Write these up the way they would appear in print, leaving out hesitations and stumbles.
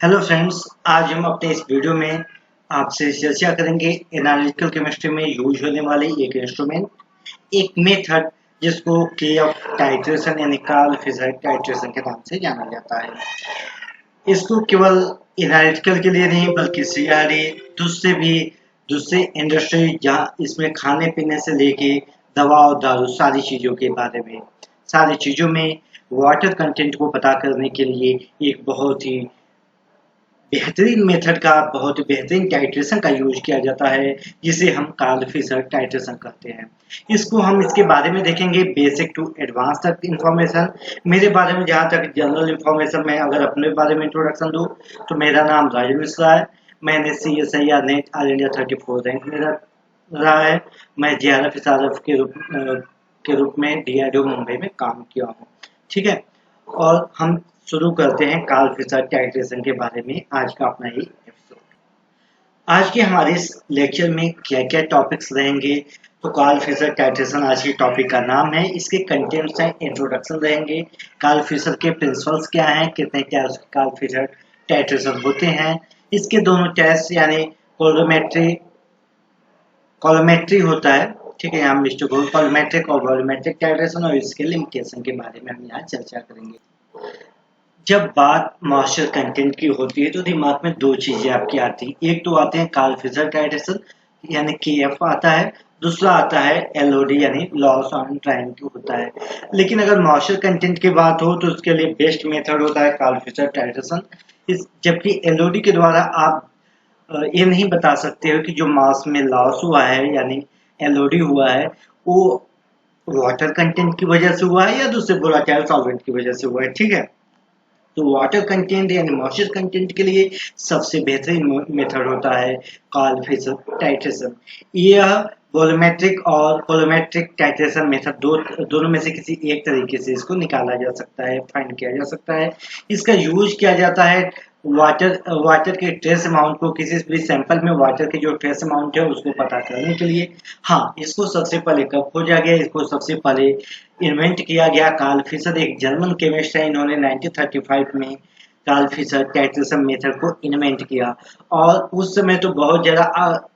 Hello friends, आज हम अपने इस वीडियो में आपसे चर्चा करेंगे एनालिटिकल केमिस्ट्री में यूज होने वाले एक इंस्ट्रूमेंट, एक मेथड जिसको केएफ टाइट्रेशन यानी कार्ल फिशर टाइट्रेशन के नाम से जाना जाता है। इसको केवल एनालिटिकल के लिए नहीं बल्कि सीआरए दूसरे इंडस्ट्री जहाँ इसमें खाने पीने से लेके दवा और दारू सारी चीज़ों के बारे में सारी चीज़ों में वाटर कंटेंट को पता करने के लिए एक बहुत ही बेहतरीन मेथड का बहुत बेहतरीन टाइट्रेशन का यूज किया जाता है, जिसे हम कार्ल फिशर टाइट्रेशन कहते हैं। इसको हम इसके बारे में देखेंगे बेसिक टू एडवांस तक इंफॉर्मेशन। मेरे बारे में जहाँ तक जनरल इंफॉर्मेशन मैं अगर अपने बारे में इंट्रोडक्शन दूँ तो मेरा नाम राजन मिश्रा है। मैंने CSIR net all India 34 rank मेरा रहा है। मैं JRF SRF के रूप में DRDO मुंबई में काम किया हूँ। ठीक है, और हम शुरू करते हैं कार्ल फिशर टाइट्रेशन के बारे में आज का अपना ही एपिसोड। आज के हमारे इस लेक्चर में क्या क्या टॉपिक्स रहेंगे, तो कार्ल फिशर टाइट्रेशन आज के टॉपिक का नाम है। इसके कंटेंट्स हैं, इंट्रोडक्शन रहेंगे, कार्ल फिशर के प्रिंसिपल्स क्या हैं, कितने टाइप्स के कार्ल फिशर टाइट्रेशन होते हैं, इसके दोनों टेस्ट यानी कॉलोमेट्री होता है। ठीक है, यहाँ मिस्टर कॉलोमेट्रिक और वॉल्यूमेट्रिक टाइट्रेशन और इसके लिमिटेशन के बारे में हम यहाँ चर्चा करेंगे। जब बात मॉइस्चर कंटेंट की होती है तो दिमाग में दो चीजें आपकी आती हैं। एक तो आते हैं कार्ल फिशर टाइट्रेशन यानी KF आता है, दूसरा आता है LOD यानी लॉस ऑन टाइम की होता है। लेकिन अगर मॉइस्चर कंटेंट की बात हो तो उसके लिए बेस्ट मेथड होता है कार्ल फिशर टाइट्रेशन। जबकि LOD के द्वारा आप ये नहीं बता सकते हो कि जो मास में लॉस हुआ है यानी LOD हुआ है वो वाटर कंटेंट की वजह से हुआ है या दूसरे वोलेटाइल सॉल्वेंट की वजह से हुआ है। ठीक है, तो वाटर कंटेंट यानी मॉइस्चर कंटेंट के लिए सबसे बेहतरीन मेथड होता है कार्ल फिशर टाइट्रेशन। यह वॉल्यूमेट्रिक और कॉलोमेट्रिक टाइट्रेशन मेथड दोनों में से किसी एक तरीके से इसको निकाला जा सकता है, फाइंड किया जा सकता है। इसका यूज किया जाता है वाटर के ट्रेस अमाउंट को, किसी भी सैंपल में वाटर के जो ट्रेस अमाउंट है उसको पता करने के लिए। हाँ, इसको सबसे पहले कब खोजा गया, इसको सबसे पहले इन्वेंट किया गया कार्ल फिशर, एक जर्मन केमिस्ट है। इन्होंने 1935 में कार्ल फिशर टाइट्रेशन मेथड को इन्वेंट किया और उस समय तो बहुत ज़्यादा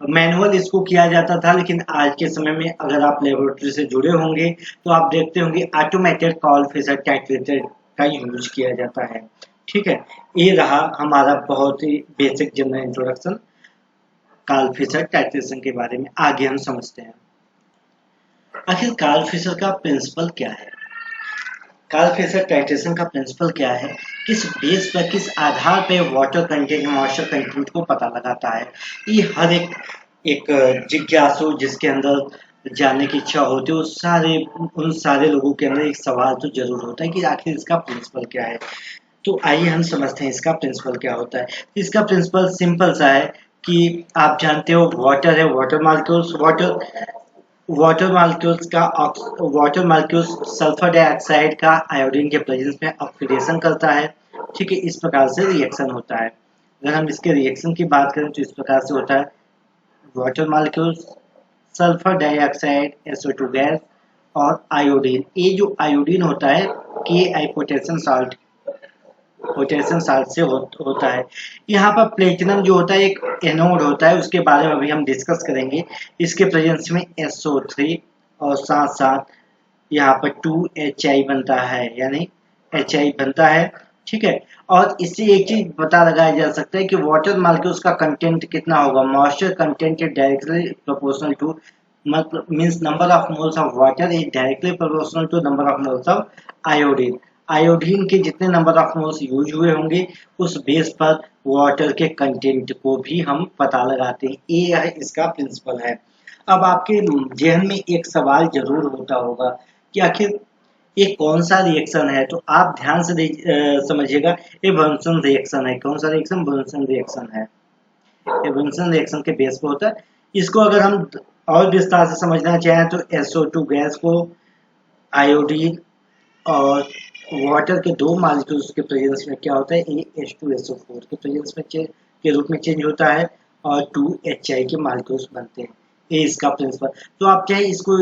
मैनुअल इसको किया जाता था, लेकिन आज के समय में अगर आप लेबोरेटरी से जुड़े होंगे तो आप देखते होंगे ऑटोमेटेड कार्ल फिशर टाइट्रेटर का यूज किया जाता है। ठीक है, ये रहा हमारा बहुत ही basic general introduction Karl Fischer titration के बारे में। आगे हम समझते हैं आखिर कार्ल फिशर का प्रिंसिपल क्या है। कार्ल फिशर टाइट्रेशन का प्रिंसिपल क्या है, किस बेस पर, किस आधार पर वाटर कंटेंट मॉइस्चर कंटेंट को पता लगाता है। ये हर एक जिज्ञासु जिसके अंदर जानने की इच्छा होती है उन सारे लोगों के अंदर एक सवाल तो जरूर होता है कि आखिर इसका प्रिंसिपल क्या है। तो आइए हम समझते हैं इसका प्रिंसिपल क्या होता है। इसका प्रिंसिपल सिंपल सा है कि आप जानते हो वाटर है, वाटर मालिक्यूल्स सल्फर डाइऑक्साइड का आयोडीन के प्रेजेंस में ऑक्सीडेशन करता है। ठीक है, इस प्रकार से रिएक्शन होता है। अगर हम इसके रिएक्शन की बात करें तो इस प्रकार से होता है, water molecules, sulphur dioxide, SO2 gas और आयोडीन। ये जो आयोडीन होता है KI पोटेशियम साल्ट से होता है। यहाँ पर प्लेटिनम जो होता है एक एनोड होता है, उसके बारे में अभी हम डिस्कस करेंगे। इसके प्रेजेंस में SO3 और साथ साथ यहाँ पर 2HI बनता है यानी HI बनता है। ठीक है, और इससे एक चीज पता लगाया जा सकता है कि वाटर मालिक्यूल्स का कंटेंट कितना होगा। Moisture content directly proportional to, मतलब means number of moles of water is directly proportional to number of moles of iodine. Iodine के जितने नंबर ऑफ मोल्स यूज हुए होंगे उस बेस पर वाटर के कंटेंट को भी हम पता लगाते हैं। ये है इसका प्रिंसिपल है। अब आपके जहन में एक सवाल जरूर होता होगा कि आखिर ये कौन सा रिएक्शन है, तो आप ध्यान से समझिएगा। ये ब्रनसन रिएक्शन है। कौन सा रिएक्शन? ब्रनसन रिएक्शन है। ये ब्रनसन रिएक्शन के बेस पर होता है। इसको अगर हम और विस्तार से समझना चाहें तो SO2 गैस को आयोडीन और वाटर के दो मालिक्यूल्स के प्रेजेंस में क्या होता है, H2SO4 के प्रेजेंस में के रूप में चेंज होता है और 2HI के मालिक्यूल्स बनते हैं। ये इसका प्रिंसिपल। तो आप चाहे इसको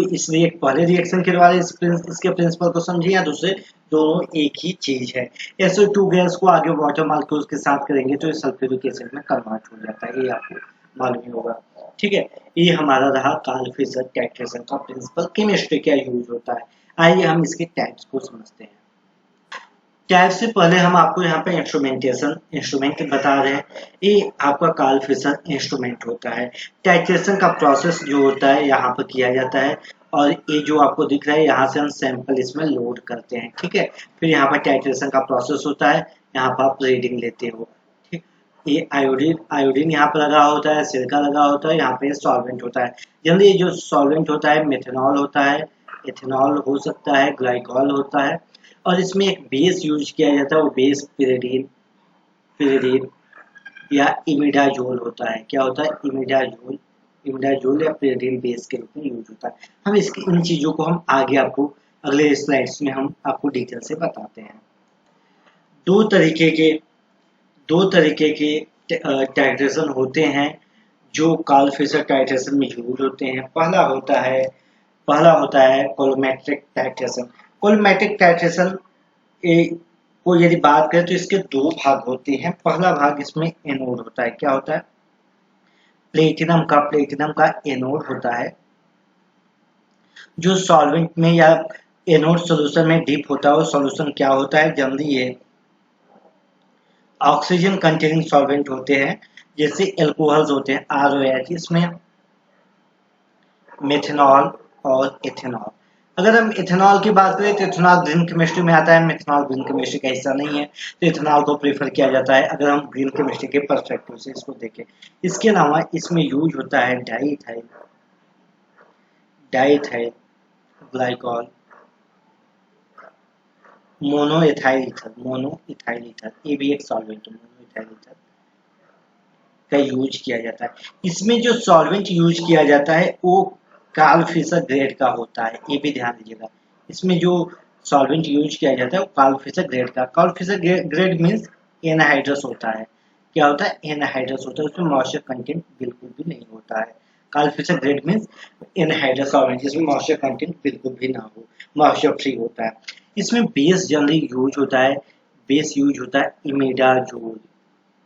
पहले रिएक्शन के द्वारा इसके प्रिंसिपल को समझिए या दूसरे दोनों एक ही चीज है। SO2 गैस को आगे वाटर मॉलिक्यूल्स के साथ करेंगे तो ये सल्फ्यूरिक एसिड में कन्वर्ट हो जाता है, ये आपको मालूम ही होगा। ठीक है, ये हमारा रहा कार्ल फिशर टाइट्रेशन का प्रिंसिपल। केमिस्ट्री क्या यूज होता है, आइए हम इसके टाइप्स को समझते हैं। टाइप से पहले हम आपको यहाँ पे इंस्ट्रूमेंट बता रहे हैं। ये आपका कार्ल फिशर इंस्ट्रूमेंट होता है। टाइट्रेशन का प्रोसेस जो होता है यहाँ पर किया जाता है, और ये जो आपको दिख रहा है यहाँ से हम सैंपल इसमें लोड करते हैं। ठीक है, फिर यहाँ पर टाइट्रेशन का प्रोसेस होता है, यहाँ पर आप रीडिंग लेते हो। ठीक, ये आयोडीन यहाँ पर लगा होता है, सिरका लगा होता है, यहाँ पे सॉल्वेंट होता है। जनरली ये जो सॉल्वेंट होता है मेथनॉल होता है, एथेनॉल हो सकता है, ग्लाइकॉल होता है, और इसमें एक बेस यूज किया जाता है, वो बेस पिरिडीन पिरिडीन या इमिडाजोल होता है। क्या होता है, इमिडाजोल या पिरिडीन बेस के रूप में यूज होता है। हम इसकी इन चीजों को हम आगे आपको अगले स्लाइड्स में हम आपको डिटेल से बताते हैं। दो तरीके के दो तरीके के टाइट्रेशन होते हैं जो कार्ल फिशर टाइट्रेशन में यूज होते हैं। पहला होता है कोलोमेट्रिक टाइट्रेशन। कोलोमेट्रिक टाइट्रेशन को यदि बात करें तो इसके दो भाग होते हैं। पहला भाग इसमें एनोड होता है। क्या होता है, प्लेटिनम का एनोड होता है जो सॉल्वेंट में या एनोड सॉल्यूशन में डिप होता है। वो सॉल्यूशन क्या होता है, जनरली ये ऑक्सीजन कंटेनिंग सॉल्वेंट होते हैं, जैसे एल्कोहल्स होते हैं ROH, इसमें मेथनॉल और एथेनॉल। अगर हम इथेनॉल की बात करें तो इथेनॉल ग्रीन केमिस्ट्री में आता है, मेथनॉल ग्रीन केमिस्ट्री का हिस्सा नहीं है, तो इथेनॉल को प्रेफर किया जाता है अगर हम ग्रीन केमिस्ट्री के पर्सपेक्टिव से इसको देखें। इसके अलावा इसमें यूज होता है डाईइथाइल ग्लाइकॉल, मोनोइथाइल ईथर, ये भी एक सॉल्वेंट है, मोनोइथाइल ईथर का यूज किया जाता है। इसमें जो सॉल्वेंट यूज किया जाता है वो कार्ल फिशर ग्रेड का होता है, ये भी ध्यान दीजिएगा। इसमें जो सॉल्वेंट यूज किया जाता है वो कार्ल फिशर ग्रेड का। Karl Fischer grade means anhydrous होता है। क्या होता है, एनहाइड्रस होता है, उसमें मॉइस्चर कंटेंट बिल्कुल भी नहीं होता है। Karl Fischer grade means anhydrous solvent जिसमें मॉइस्चर कंटेंट बिल्कुल भी ना हो, मॉइस्चर फ्री होता है। इसमें बेस जनरली यूज होता है,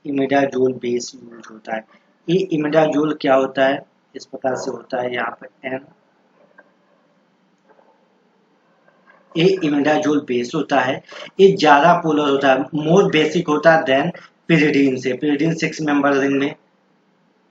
इमिडाजोल बेस यूज होता है। ये इमिडाजोल क्या होता है, इस प्रकार से होता है यहाँ पर N। ये इमिडाजोल बेस होता है, ये ज्यादा पोलर होता है, मोर बेसिक होता है देन पिरिडीन से। पिरिडीन 6 मेंबर रिंग में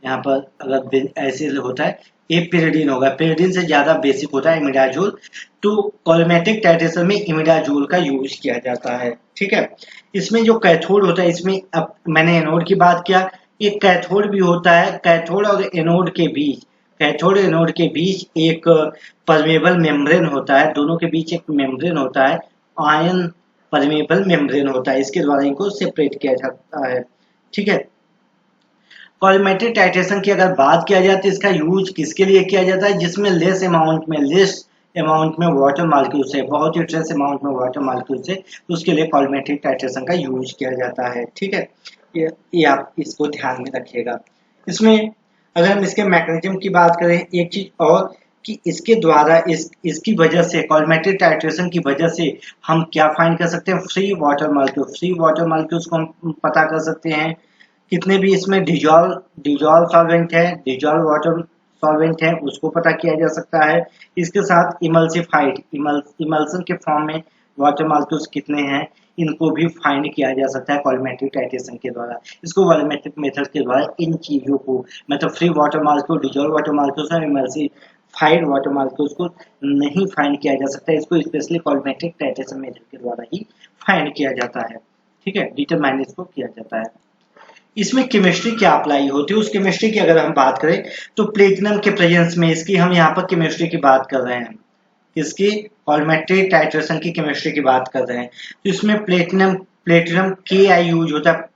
यहाँ पर अगर ऐसे होता है, ये पिरिडीन होगा, पिरिडीन से ज्यादा बेसिक होता है इमिडाजोल। तो कोलोमेट्रिक टाइट्रेशन में इमिडाजोल का यूज किया जाता है। ठीक है, इसमें जो कैथोड होता है, इसमें अब मैंने एनोड की बात किया, ये कैथोड भी होता है। कैथोड और एनोड के बीच एक परमेबल मेम्ब्रेन होता है, दोनों के बीच एक मेम्ब्रेन होता है, आयन परमेबल मेम्ब्रेन होता है, इसके द्वारा इनको सेपरेट किया जाता है। ठीक है, कोलोमेट्रिक टाइट्रेशन की अगर बात किया जाए तो इसका यूज किसके लिए किया जाता है, जिसमें लेस अमाउंट में वाटर मॉलिक्यूल्स है, बहुत ही ट्रेस अमाउंट में वाटर मॉलिक्यूल्स है, तो उसके लिए कोलोमेट्रिक टाइट्रेशन का यूज किया जाता है। ठीक है, ये आप इसको ध्यान में रखिएगा। इसमें अगर हम इसके मैकेनिज्म की बात करें, एक चीज और कि इसके द्वारा इसकी वजह से, कोलोमेट्रिक टाइट्रेशन की वजह से हम क्या फाइंड कर सकते हैं, फ्री वाटर मॉलिक्यूल्स को हम पता कर सकते हैं। कितने भी इसमें डिजॉल्व वाटर सॉल्वेंट है उसको पता किया जा सकता है। इसके साथ इमल्सन के फॉर्म में वाटर मॉलिक्यूल्स कितने हैं, इनको भी फाइंड किया जा सकता है कोलोमेट्रिक टाइट्रेशन के द्वारा। इसको वॉल्यूमेट्रिक मेथड के द्वारा इन चीजों को, मतलब free water molecule, dissolve water molecules और इमल्सिफाइड वाटर मॉलिक्यूल्स को नहीं फाइंड किया जा सकता है। इसको स्पेशली कोलोमेट्रिक टाइट्रेशन मेथड के द्वारा ही फाइंड किया जाता है। ठीक है, डिटरमाइन इसको किया जाता है। इसमें केमिस्ट्री क्या अप्लाई होती है, उस केमिस्ट्री की अगर हम बात करें तो प्लेटिनम के प्रेजेंस में, इसकी हम यहाँ पर केमिस्ट्री की बात कर रहे हैं, इसकी कोलोमेट्रिक टाइट्रेशन की केमिस्ट्री की बात कर रहे हैं, तो इसमें प्लेटिनम KI यूज होता है।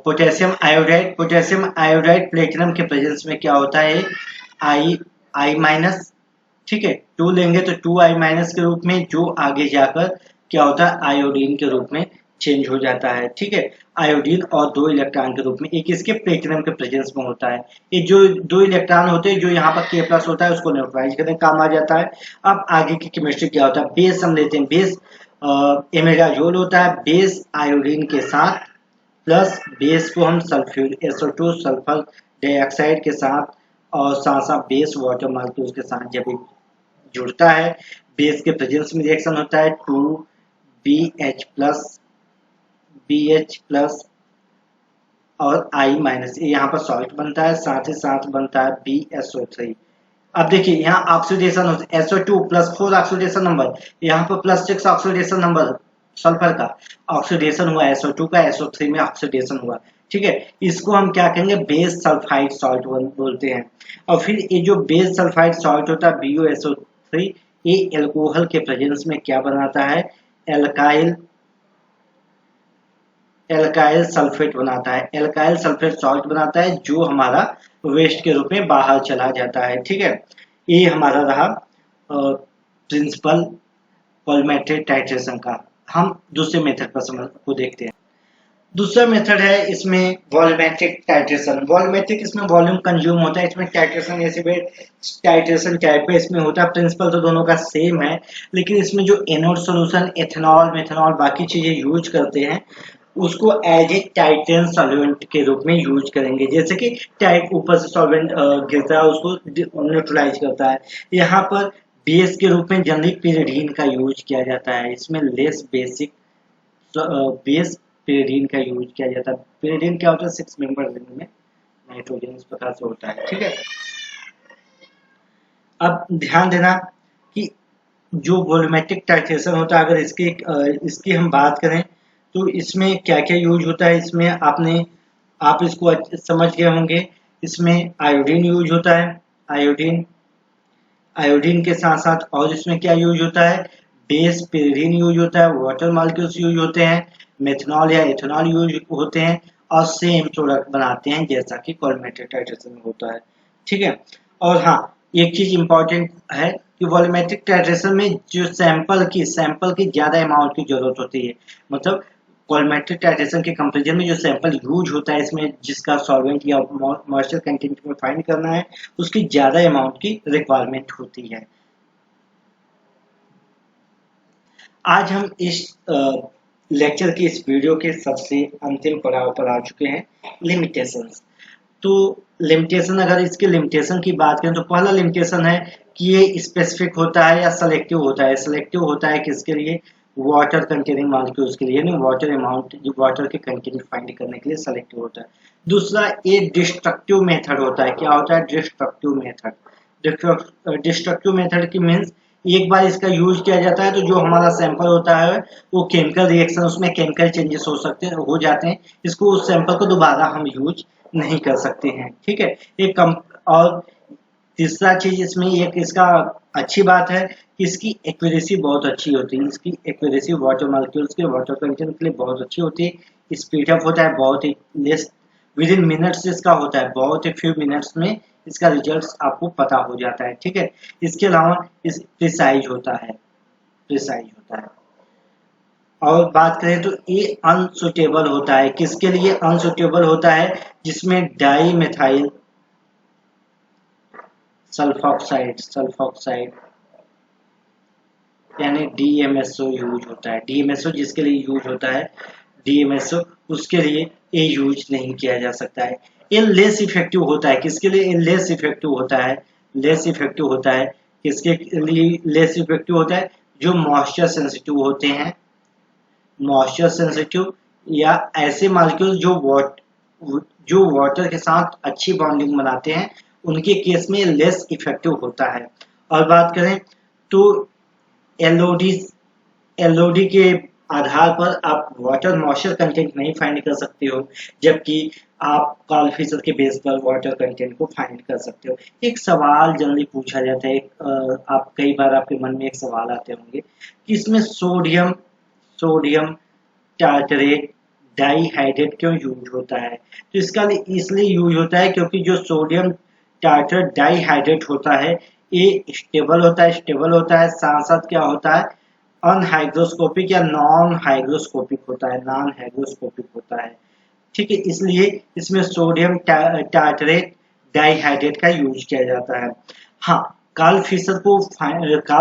पोटेशियम आयोडाइड प्लेटिनम के प्रेजेंस में क्या होता है, I माइनस। ठीक है, 2 लेंगे तो 2I- के रूप में, जो आगे जाकर क्या होता है आयोडीन के रूप में चेंज हो जाता है। ठीक है, आयोडीन और 2 इलेक्ट्रॉन के रूप में, एक इसके प्लेटिनम के प्रेजेंस में होता है। ये जो 2 इलेक्ट्रॉन होते हैं, जो यहाँ पर K+ होता है, उसको न्यूट्रलाइज करने काम आ जाता है। अब आगे की केमिस्ट्री क्या होता है, बेस हम लेते हैं। बेस इमेडाजोल होता है बेस आयोडीन के साथ, प्लस बेस को हम सल्फ्यूर SO2 सल्फर डाइऑक्साइड के साथ और साथ साथ बेस वाटर मॉलिक्यूल्स के साथ जब जुड़ता है, बेस के प्रेजेंस में रिएक्शन होता है 2BH+ और I- यहाँ पर सॉल्ट बनता है, साथ ही साथ बनता है BSO3। अब देखिए यहाँ ऑक्सीडेशन होता है SO2 +4 ऑक्सीडेशन नंबर, यहाँ पर +6 ऑक्सीडेशन नंबर सल्फर का ऑक्सीडेशन हुआ, SO2 का SO3 में ऑक्सीडेशन हुआ। ठीक है, इसको हम क्या कहेंगे बेस सल्फाइड सॉल्ट बोलते हैं। और फिर ये जो बेस सल्फाइड सॉल्ट होता है BuSO3, ये एल्कोहल के प्रेजेंस में क्या बनाता है, एल्काइल एल्काइल सल्फेट बनाता है, एल्काइल सल्फेट सॉल्ट बनाता है जो हमारा वेस्ट के रूप में बाहर चला जाता है। ठीक है, ये हमारा रहा प्रिंसिपल वॉल्यूमेट्रिक टाइट्रेशन का। हम दूसरे मेथड पर समझ को देखते हैं। दूसरा मेथड है इसमें वॉल्यूमेट्रिक टाइट्रेशन। वॉल्यूमेट्रिक इसमें वॉल्यूम कंज्यूम होता है, इसमें टाइट्रेशन ऐसे टाइट्रेशन टाइप है इसमें होता है। प्रिंसिपल तो दोनों का सेम है, लेकिन इसमें जो एनोड सॉल्यूशन एथेनॉल मेथनॉल बाकी चीजें यूज करते हैं उसको एज ए टाइटेन सॉल्वेंट के रूप में यूज करेंगे। जैसे कि टाइट ऊपर से सॉल्वेंट गिरता है उसको न्यूट्रलाइज करता है। यहाँ पर बेस के रूप में जनरली pyridine का यूज किया जाता है। इसमें लेस बेसिक बेस pyridine का यूज किया जाता है। pyridine क्या होता है, 6 मेंबर रिंग में नाइट्रोजन इस प्रकार से होता है। ठीक है, अब ध्यान देना कि जो वॉल्यूमेट्रिक टाइट्रेशन होता है, अगर इसकी हम बात करें तो इसमें क्या क्या यूज होता है, इसमें आप इसको समझ गए होंगे। इसमें आयोडीन यूज होता है, आयोडीन आयोडीन के साथ साथ और इसमें क्या यूज होता है, बेस pyridine यूज होता है, वाटर मॉलिक्यूल्स यूज होते हैं, मेथनॉल या एथेनॉल यूज होते हैं और सेम प्रोडक्ट बनाते हैं जैसा कि वॉल्यूमेट्रिक टाइट्रेशन में होता है। ठीक है, और हाँ एक चीज इंपॉर्टेंट है कि वॉल्यूमेट्रिक टाइट्रेशन में जो सैंपल की ज्यादा अमाउंट की जरूरत होती है। मतलब वॉल्यूमेट्रिक टाइट्रेशन के कंपैरिजन में जो सैंपल यूज होता है इसमें जिसका सॉल्वेंट या मॉइस्चर कंटेंट में फाइंड करना है उसकी ज्यादा अमाउंट की रिक्वायरमेंट होती है। आज हम इस लेक्चर की इस वीडियो के सबसे अंतिम पड़ाव पर आ चुके हैं, लिमिटेशंस। तो लिमिटेशन, अगर इसके लिमिटेशन की बात करें तो पहला लिमिटेशन है कि ये स्पेसिफिक होता है या सेलेक्टिव होता है। सेलेक्टिव होता है किसके लिए, वाटर कंटेनिंग मॉलिक्यूल्स के लिए, यानी वाटर अमाउंट वाटर के कंटेंट फाइंड करने के लिए सेलेक्टिव होता है। दूसरा ये डिस्ट्रक्टिव मेथड होता है। क्या होता है, डिस्ट्रक्टिव मेथड। डिस्ट्रक्टिव मेथड की मीन्स एक बार इसका यूज किया जाता है तो जो हमारा सैंपल होता है वो केमिकल रिएक्शन उसमें केमिकल चेंजेस हो जाते हैं, इसको उस सैंपल को दोबारा हम यूज नहीं कर सकते हैं। ठीक है, एक और तीसरा चीज इसमें एक इसका अच्छी बात है कि इसकी एक्यूरेसी बहुत अच्छी होती है। इसकी एक्यूरेसी वाटर मॉलिक्यूल्स के वाटर कंटेंट के लिए बहुत अच्छी होती है। स्पीड अप होता है बहुत ही लेस, विद इन मिनट्स इसका होता है, बहुत ही फ्यू मिनट्स में इसका रिजल्ट आपको पता हो जाता है। ठीक है, इसके अलावा इस प्रिसाइज होता है, प्रिसाइज होता है। और बात करें तो ये अनसुटेबल होता है। किसके लिए अनसुटेबल होता है, जिसमें डाई मेथाइल सल्फॉक्साइड यानी DMSO यूज होता है। DMSO जिसके लिए यूज होता है, DMSO उसके लिए ये यूज नहीं किया जा सकता है। ये लेस इफेक्टिव होता है। किसके लिए लेस इफेक्टिव होता है, लेस इफेक्टिव होता है किसके लिए लेस इफेक्टिव होता है, जो मॉइस्चर सेंसिटिव होते हैं, मॉइस्चर सेंसिटिव या ऐसे मॉलिक्यूल जो वाटर के साथ अच्छी बॉन्डिंग बनाते हैं, उनके केस में लेस इफेक्टिव होता है। और बात करें तो एलओडी के आधार पर आप वाटर मॉइस्चर कंटेंट नहीं फाइंड कर सकते हो, जबकि आप कॉलफिशर के बेस पर वाटर कंटेंट को फाइंड कर सकते हो। एक सवाल जनरली पूछा जाता है, आप कई बार आपके मन में एक सवाल आते होंगे कि इसमें सोडियम टार्टरेट डाइहाइड्रेट क्यों यूज होता है। तो इसका इसलिए यूज होता है क्योंकि जो सोडियम टार्टरेट डाइहाइड्रेट होता है ये स्टेबल होता है, साथ साथ क्या होता है, अनहाइग्रोस्कोपिक या नॉन हाइग्रोस्कोपिक होता है। ठीक है, इसलिए इसमें सोडियम टार्टरेट डाइहाइड्रेट का यूज किया जाता है। हाँ, कार्ल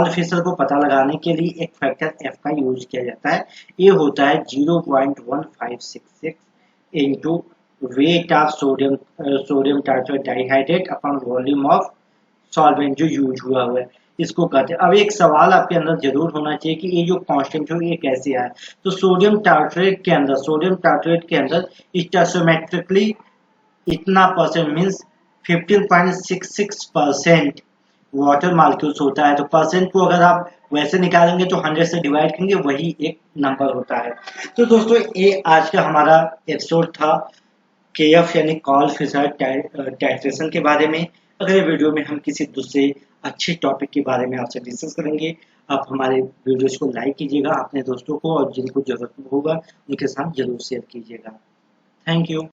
फिशर को पता लगाने के लिए एक फैक्टर एफ का यूज किया जाता है। ये होता है 0.1566 into weight of sodium titrate dihydrate upon volume of solvent जो यूज हुआ है, इसको कहते हैं। अब एक सवाल आपके अंदर जरूर होना चाहिए कि ये जो कांस्टेंट है ये कैसे आया। तो सोडियम टार्ट्रेट के अंदर स्टोइचोमेट्रिकली इतना परसेंट मीन्स 15.66% वाटर मॉलिक्यूल्स होता है। तो परसेंट को अगर आप वैसे निकालेंगे तो 100 से डिवाइड करेंगे, वही एक नंबर होता है। तो दोस्तों ये आज का हमारा एपिसोड था केएफ यानी कार्ल फिशर टाइट्रेशन के बारे में। अगले वीडियो में हम किसी दूसरे अच्छे टॉपिक के बारे में आपसे डिस्कस करेंगे। आप हमारे वीडियोस को लाइक कीजिएगा, अपने दोस्तों को और जिनको जरूरत होगा उनके साथ जरूर शेयर कीजिएगा। Thank you.